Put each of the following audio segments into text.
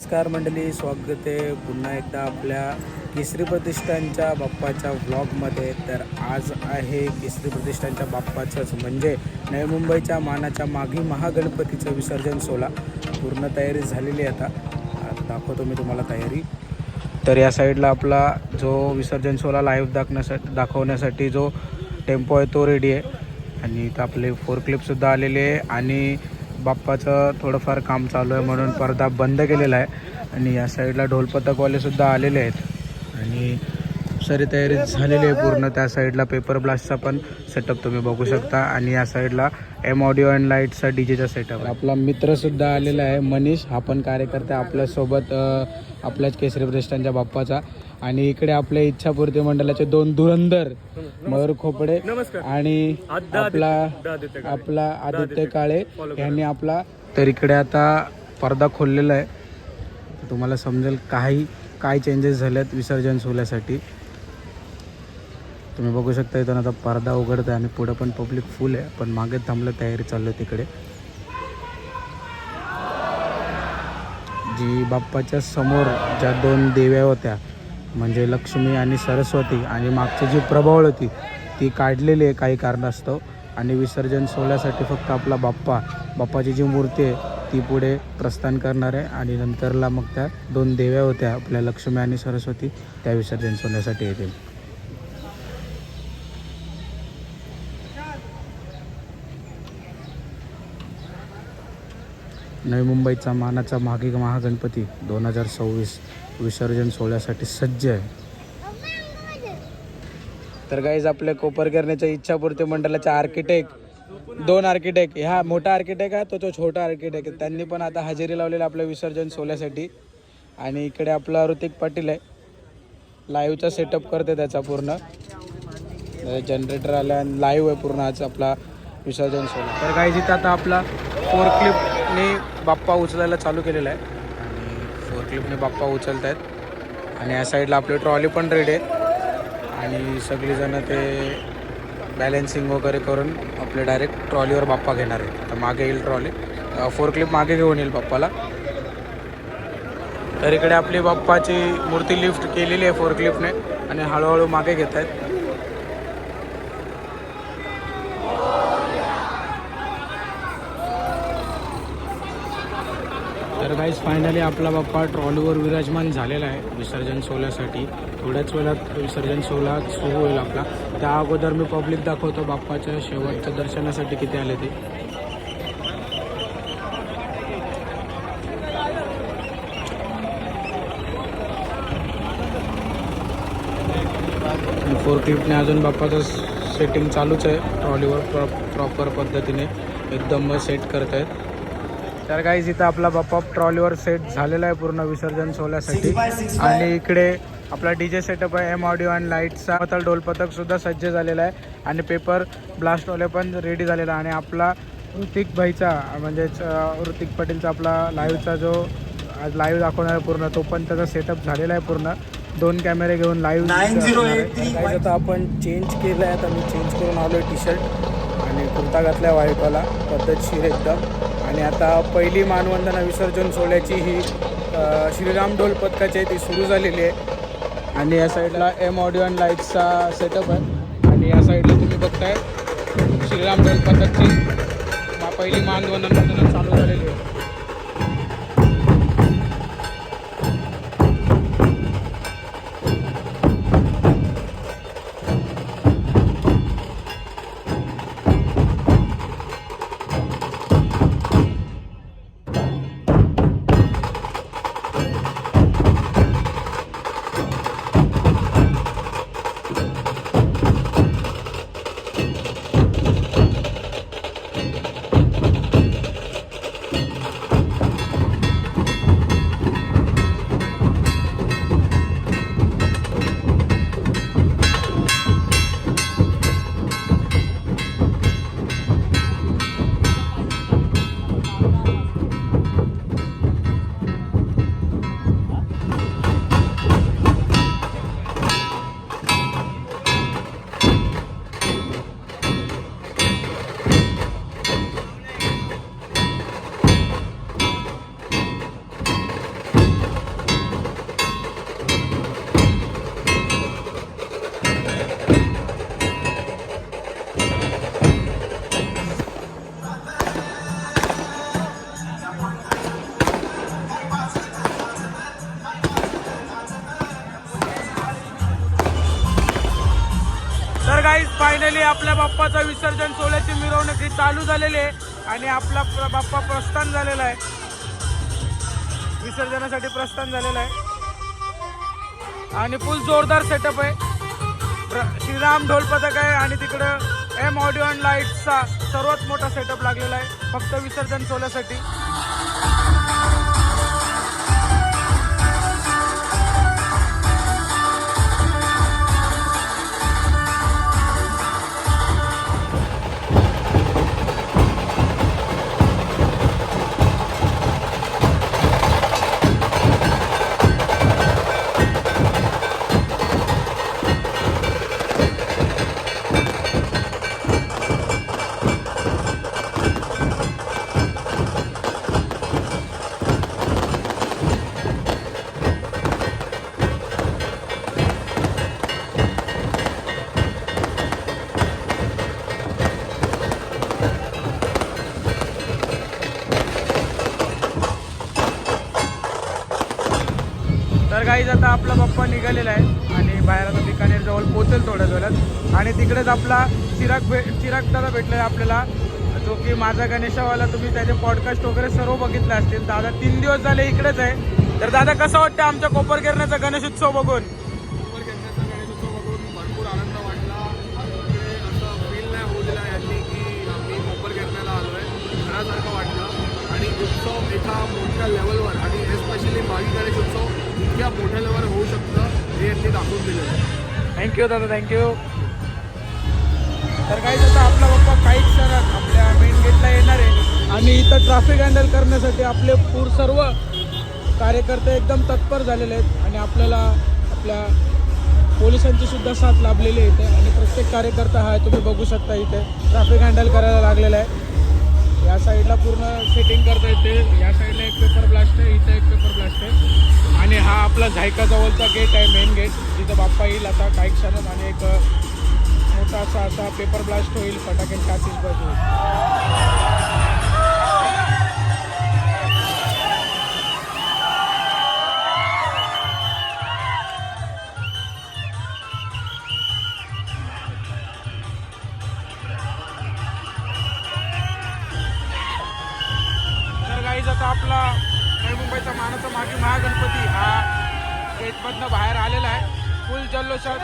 नमस्कार मंडळी, स्वागत आहे पुन्हा एकदा आपल्या केसरी प्रतिष्ठानच्या बाप्पाच्या व्लॉगमध्ये. तर आज आहे केसरी प्रतिष्ठानच्या बाप्पाचंच म्हणजे नवी मुंबईच्या मानाच्या मागी महागणपतीचं विसर्जन सोहळा. पूर्ण तयारी झालेली आहे. आता दाखवतो मी तुम्हाला तयारी. तर या साईडला आपला जो विसर्जन सोहळा लाईव्ह दाखवण्यासाठी जो टेम्पो आहे तो रेडी आहे. आणि इथं आपले 4 क्लिपसुद्धा आलेले आहे आणि बाप्पाचं थोडंफार काम चालू आहे म्हणून पडदा बंद केलेला आहे. आणि या साईडला ढोलपथकवालेसुद्धा आलेले आहेत आणि सारी तयारी झालेली आहे पूर्ण. त्या साईडला पेपर ब्लास्टचा पण सेटअप तुम्ही बघू शकता आणि या साईडला एम ऑडिओ अँड लाईटचा डीजेचा सेटअप. आपला मित्रसुद्धा आलेला आहे मनीष, हा पण कार्यकर्ता आपल्यासोबत आपल्याच केसरी प्रतिष्ठानच्या बाप्पाचा. आणि इकडे आपल्या इच्छापूर्ती मंडळाचे 2 धुरंधर मयूर खोपडे आणि आपला आदित्य काळे यांनी आपला. तर इकडे आता पडदा खोललेला आहे, तुम्हाला समजेल काय चेंजेस झालेत विसर्जन सोहळ्यासाठी. तुम्ही बघू शकता इथून आता पडदा उघडत आहे आणि पुढं पण पब्लिक फुल आहे, पण मागे थांबलं तयारी चालू आहे तिकडे. जी बाप्पाच्या समोर ज्या 2 देव्या होत्या म्हणजे लक्ष्मी आणि सरस्वती आणि मागची जी प्रभावळ होती ती काढलेली आहे काही कारणास्तव. आणि विसर्जन सोहळ्यासाठी फक्त आपला बाप्पाची जी मूर्ती आहे ती पुढे प्रस्थान करणार आहे. आणि नंतरला मग त्या 2 देव्या होत्या आपल्या लक्ष्मी आणि सरस्वती त्या विसर्जन सोहळ्यासाठी येतील. नवी मुंबईचा मानाचा मागी महागणपती 2026 विसर्जन सोहळ्यासाठी सज्ज आहे. तर गाईज आपल्या कोपरकरण्याच्या इच्छापूर्ती मंडळाच्या आर्किटेक्ट 2 आर्किटेक्ट, हा मोठा आर्किटेक्ट आहे तो छोटा आर्किटेक्ट आहे, त्यांनी पण आता हजेरी लावलेला आपल्या विसर्जन सोहळ्यासाठी. आणि इकडे आपला ऋतिक पाटील आहे, लाईव्हचा सेटअप करते त्याचा पूर्ण. जनरेटर आला आणि लाईव्ह आहे पूर्ण आज आपला विसर्जन सोहळा. तर गाईज इथं आता आपला 4 क्लिपने बाप्पा उचलायला चालू केलेला आहे आणि 4 क्लिपने बाप्पा उचलत आहेत. आणि या साईडला आपली ट्रॉली पण रेडी आहे आणि सगळीजणं ते बॅलेन्सिंग वगैरे करून आपले डायरेक्ट ट्रॉलीवर बाप्पा घेणार आहे. तर मागे येईल ट्रॉली, 4 क्लिप मागे घेऊन येईल बाप्पाला. तर इकडे आपली बाप्पाची मूर्ती लिफ्ट केलेली आहे 4 क्लिपने आणि हळूहळू मागे घेत आहेत. तर गाईज फायनली आपला बाप्पा ट्रॉलीवर विराजमान झालेला आहे विसर्जन सोहळ्यासाठी. थोड्याच वेळात विसर्जन सोहळा सुरू होईल आपला. त्या अगोदर मी पब्लिक दाखवतो बाप्पाच्या शेवटच्या दर्शनासाठी किती आले ते. 4 क्लिपने अजून बाप्पाचं सेटिंग चालूच आहे ट्रॉलीवर प्रॉपर पद्धतीने एकदम सेट करत आहेत. तर गाईज इथं आपला बाप्पा ट्रॉलीवर सेट झालेला आहे पूर्ण विसर्जन सोहळ्यासाठी. आणि इकडे आपला डीजे सेटअप आहे एम ऑडिओ अँड लाईटचा. तर ढोलपथकसुद्धा सज्ज झालेला आहे आणि पेपर ब्लास्टवाले पण रेडी झालेला. आणि आपला ऋतिक भाईचा म्हणजेच ऋतिक पाटीलचा आपला लाईव्हचा जो आज लाईव्ह दाखवणार आहे पूर्ण, तो पण त्याचा सेटअप झालेला आहे पूर्ण. 2 कॅमेरे घेऊन लाईव्ह. आता आपण चेंज केलं आहे, आता मी चेंज करून आलो आहे टी-शर्ट आणि कुर्ता घातला व्हाईटवाला पद्धतशीर एकदम. आणि आता पहिली मानवंदना विसर्जन सोहळ्याची ही श्रीराम ढोल पथकाची आहे ती सुरू झालेली आहे. आणि या साईडला एम ऑडिओ अँड लाईट्सचा सेटअप आहे आणि या साईडला तुम्ही बघताय श्रीराम ढोल पथकची पहिली मानवंदना चालू झालेली आहे. फायनली आपल्या बाप्पाचं विसर्जन सोहळ्याची मिरवणूक ही चालू झालेली आहे आणि आपला बाप्पा प्रस्थान झालेला आहे, विसर्जनासाठी प्रस्थान झालेलं आहे आणि फुल जोरदार सेटअप आहे. श्रीराम ढोल पथक आहे आणि तिकडं एम ऑडिओ अँड लाईट्सचा सर्वात मोठा सेटअप लागलेला आहे फक्त विसर्जन सोहळ्यासाठी. तर गाईज आता आपला बाप्पा निघालेला आहे आणि बाहेर आता बिकानेर जवळ पोहोचेल थोड्याच वेळात आणि तिकडेच आपला चिराग दादा भेटलेला आपल्याला, जो की माझा गणेशावाला. तुम्ही त्याचे पॉडकास्ट वगैरे सर्व बघितले असतील. दादा 3 दिवस झाले इकडेच आहे. तर दादा कसं वाटतं आमच्या कोपरगिरण्याचा गणेशोत्सव बघून? कोपरगिरण्याचा गणेशोत्सव बघून भरपूर आनंद वाटला. असं फील नाही होऊ दिला यांनी की आम्ही कोपरगिरण्याला आलो आहे, घरासारखं वाटलं. आणि उत्सव एका मोठ्या लेवलवर आणि एस्पेशली मागी गणेशोत्सव इतक्या मोठ्या लेवलवर होऊ शकतं हे यांनी दाखवून दिलेलं आहे. थँक्यू दादा, थँक्यू. तर काही आता आपला बाप्पा काही क्षणात आपल्या मेन गेटला येणार आहे आणि इथं ट्रॅफिक हँडल करण्यासाठी आपले सर्व कार्यकर्ते एकदम तत्पर झालेले आहेत आणि आपल्याला आपल्या पोलिसांची सुद्धा साथ लाभलेली आहे इथे आणि प्रत्येक कार्यकर्ता हा तुम्ही बघू शकता इथे ट्रॅफिक हँडल करायला लागलेला आहे. या साईडला पूर्ण सेटिंग करता येते. या साईडला एक पेपर ब्लास्ट आहे, इथं एक पेपर ब्लास्ट आहे आणि हा आपला झायका जवळचा गेट आहे, मेन गेट, जिथं बाप्पा येईल आता काही क्षणात आणि एक मोठा असा पेपर ब्लास्ट होईल, फटाक्यांची आतिषबाजी होईल. आता आपला नवी मुंबईचा मानाचा मागे महागणपती हा गेटमधनं बाहेर आलेला आहे फुल जल्लोषात.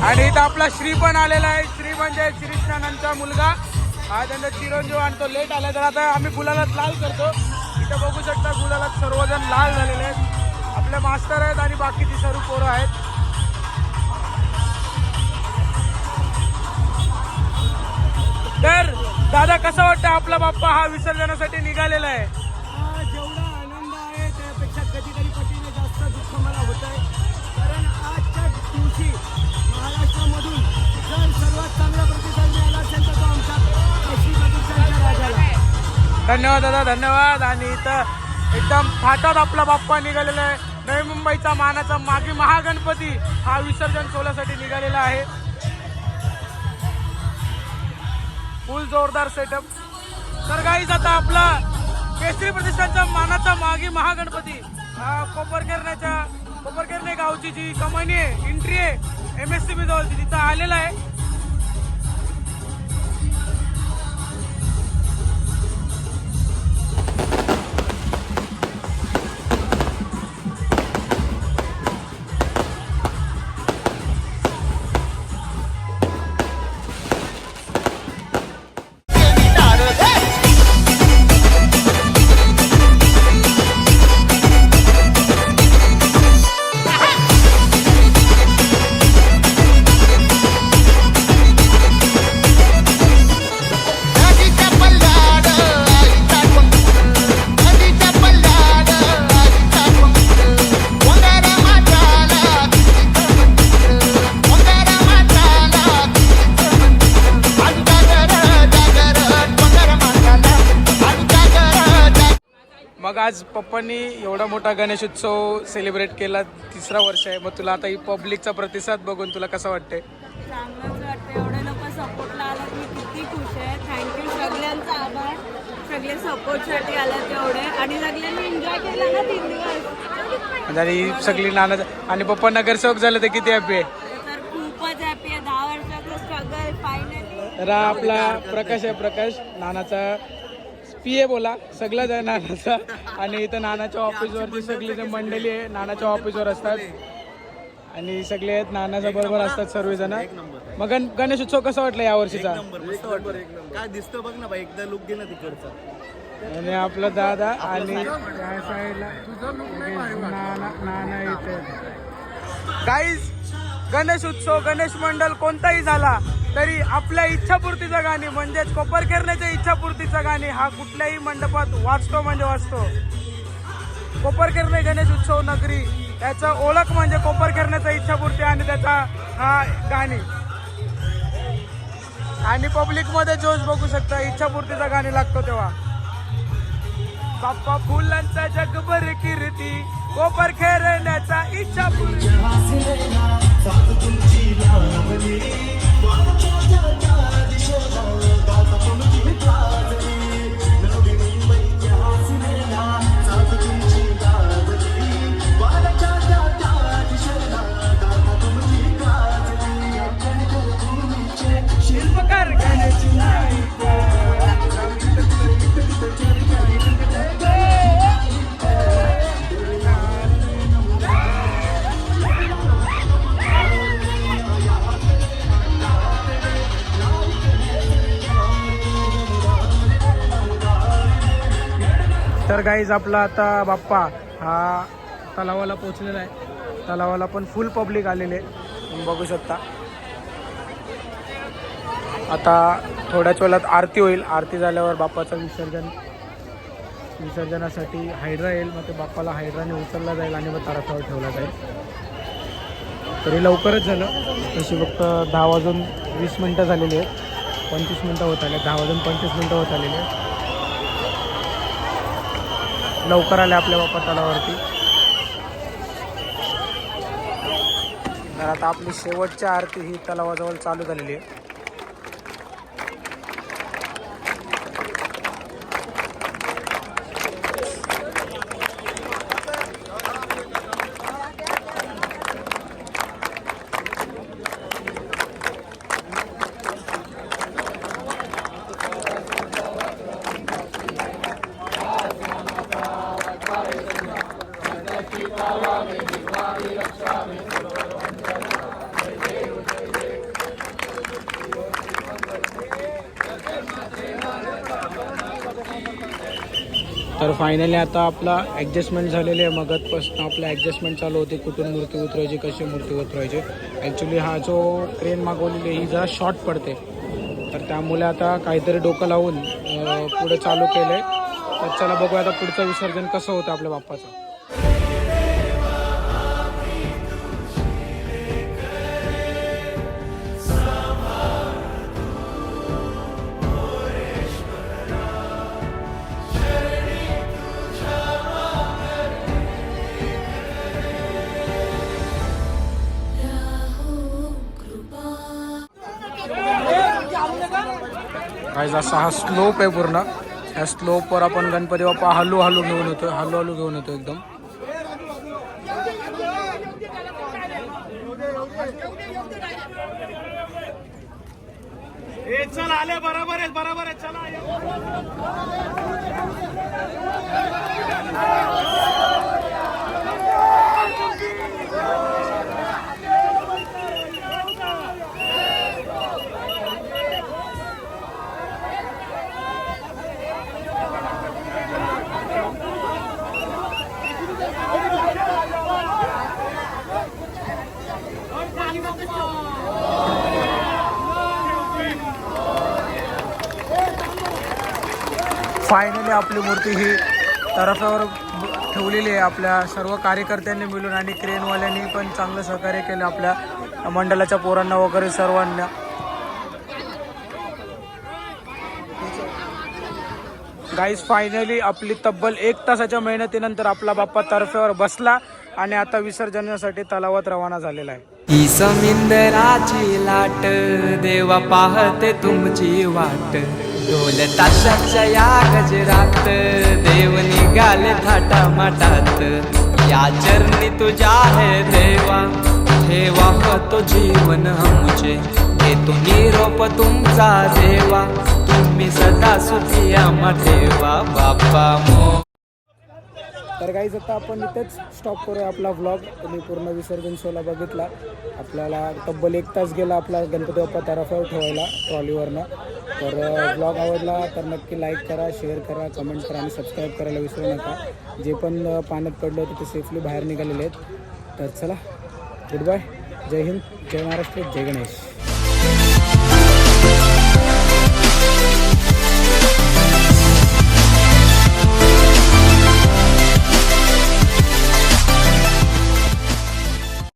आणि इथं आपला श्री पण आलेला आहे. श्री म्हणजे श्रीकृष्णानंदचा मुलगा. हा त्यांचा चिरंजीव आणि तो लेट आला. तर आता आम्ही गुलालात लाल करतो. इथं बघू शकता गुलालात सर्वजण लाल झालेले आहेत. आपले मास्टर आहेत आणि बाकीची सर्व पोरं आहेत. तर दादा कसं वाटतं आपला बाप्पा हा विसर्जनासाठी निघालेला आहे? जेवढा आनंद आहे त्यापेक्षा कधीतरी पटीने जास्त दुःख मला होत आहे. कारण आजच्या दिवशी महाराष्ट्रामधून जर सर्वात चांगला प्रतिसाद मिळाला असेल तर तो आमच्या केशरी प्रतिष्ठानच्या राजाला. धन्यवाद दादा, धन्यवाद. आणि इथं एकदम थाटात आपला बाप्पा निघालेला आहे. नवी मुंबईचा मानाचा मागे महागणपती हा विसर्जन सोहळ्यासाठी निघालेला आहे. फुल जोरदार सेटअप. तर गाईज आता आपला केसरी प्रतिष्ठानचा मानाचा मागे महागणपती हा कोपरगिरणे गावची जी कमानी आहे, एंट्री आहे MSCB जवळची, तिथं आलेला आहे. मग आज पप्पांनी एवढा मोठा गणेश उत्सव सेलिब्रेट केला, 3रा वर्ष आहे. मग तुला आता ही पब्लिकचा प्रतिसाद बघून तुला कसं वाटतंय? चांगलंच वाटतं. एवढे लोक सपोर्टला आलात, मी किती खुश आहे. थँक्यू, सगळ्यांचा आभार. सगळे सपोर्टसाठी आलात तेवढे आणि सगळ्यांनी एन्जॉय केला ना 3 दिवस. आणि सगळी नाना आणि पप्पा नगरसेवक झाले ते किती हॅपी आहे. तर खूपच हॅपी आहे. 10 वर्षाचं स्ट्रगल फायनली. तर हा आपला प्रकाश आहे. प्रकाश नानाचा पीए बोला, सगळंच आहे नानाचा. आणि इथं नानाच्या ऑफिसवरती सगळी जे मंडळी आहे नानाच्या ऑफिसवर असतात आणि सगळे आहेत नानाच्या बरोबर असतात सर्वजण. मग गणेश उत्सव कसा वाटला या वर्षीचा? काय दिसतं बघ ना बाई, एकदा लुक दे ना तिकडचा. आणि आपला दादा आणि या साईडला नाना इथे. गाईज, गणेश उत्सव गणेश मंडळ कोणताही झाला तरी आपल्या इच्छापूर्तीचं गाणी म्हणजेच कोपरखेरणेच्या इच्छापूर्तीचं गाणी हा कुठल्याही मंडपात वाजतो म्हणजे वाजतो. कोपरखेरणे गणेश उत्सव नगरी त्याचं ओळख म्हणजे कोपरखेरणेचा इच्छापूर्ती आणि त्याचा हा गाणी. आणि पब्लिकमध्ये जोश बघू शकता, इच्छापूर्तीचा गाणी लागतो तेव्हा. बाप्पा फुलांचा जगभर कीर्ती, कोपरखेरणेचा इच्छापूर्ती. शिल्पकार तर गाईज आपला आता बाप्पा हा तलावाला पोहोचलेला आहे. तलावाला पण फुल पब्लिक आलेले आहे, तुम्ही बघू शकता. आता थोड्याच वेळात आरती होईल. आरती झाल्यावर बाप्पाचं विसर्जनासाठी हायड्रा येईल. मग ते बाप्पाला हायड्राने उचलला जाईल आणि मग तारकावर ठेवला जाईल. तरी लवकरच झालं, तशी फक्त 10:20 झालेली आहेत. 25 मिनटं होत आले. 10:25 होत आलेली आहेत. लवकर आले आपल्या बाप्पा तलावावरती. तर आता आपली शेवटची आरती ही तलावाजवळ चालू झालेली आहे. तर फायनली आता आपला ॲडजस्टमेंट झालेली आहे. मगतपासून आपलं ॲडजस्टमेंट चालू होते, कुठून मूर्ती उतरायची, कशी मूर्ती उतरायची. ॲक्च्युली हा जो क्रेन मागवलेली ही जरा शॉर्ट पडते, तर त्यामुळे आता काहीतरी डोकं लावून पुढे चालू केलं आहे. तर चला बघूया आता पुढचं विसर्जन कसं होतं आपल्या बाप्पाचं. गाईज असा हा स्लोप आहे पूर्ण. या स्लोपवर आपण गणपती बाप्पा हळूहळू घेऊन येतो एकदम. चल आले, बरोबर आहे चला. फायनली आपली मूर्ती ही तरफावर ठेवलेली आहे आपल्या सर्व कार्यकर्त्यांनी मिळून आणि क्रेनवाल्यांनी पण चांगलं सहकार्य केलं आपल्या मंडळाच्या पोरांना वगैरे सर्वांना. गाईज फायनली आपली तब्बल 1 तासाच्या मेहनतीनंतर आपला बाप्पा तर्फेवर बसला आणि आता विसर्जनासाठी तलावात रवाना झालेला आहे. ही समिंदराची लाट देवा पाहते तुमची वाट ढोल ताशाच्या या गजरात देव निघाले थाटा माटात या चरणी तुझ्या है देवा ठेवा तो जीवन आमचे घेतो निरोप तुमचा देवा तुम्ही सदा सुखी आम्हा ठेवा बाप्पा मो. तर गाईज आता आपण इथेच स्टॉप करूया आपला व्लॉग. तुम्ही पूर्ण विसर्जन सोहळा बघितला. आपल्याला तब्बल 1 तास गेला आपला गणपती बाप्पा तर्फेवर ठेवायला ट्रॉलीवरनं. तर व्लॉग आवडला तर नक्की लाईक करा, शेअर करा, कमेंट करा आणि सबस्क्राईब करायला विसरू नका. जे पण पाण्यात पडलं होतं ते सेफली बाहेर निघालेले आहेत. तर चला, गुड बाय, जय हिंद, जय महाराष्ट्र, जय गणेश.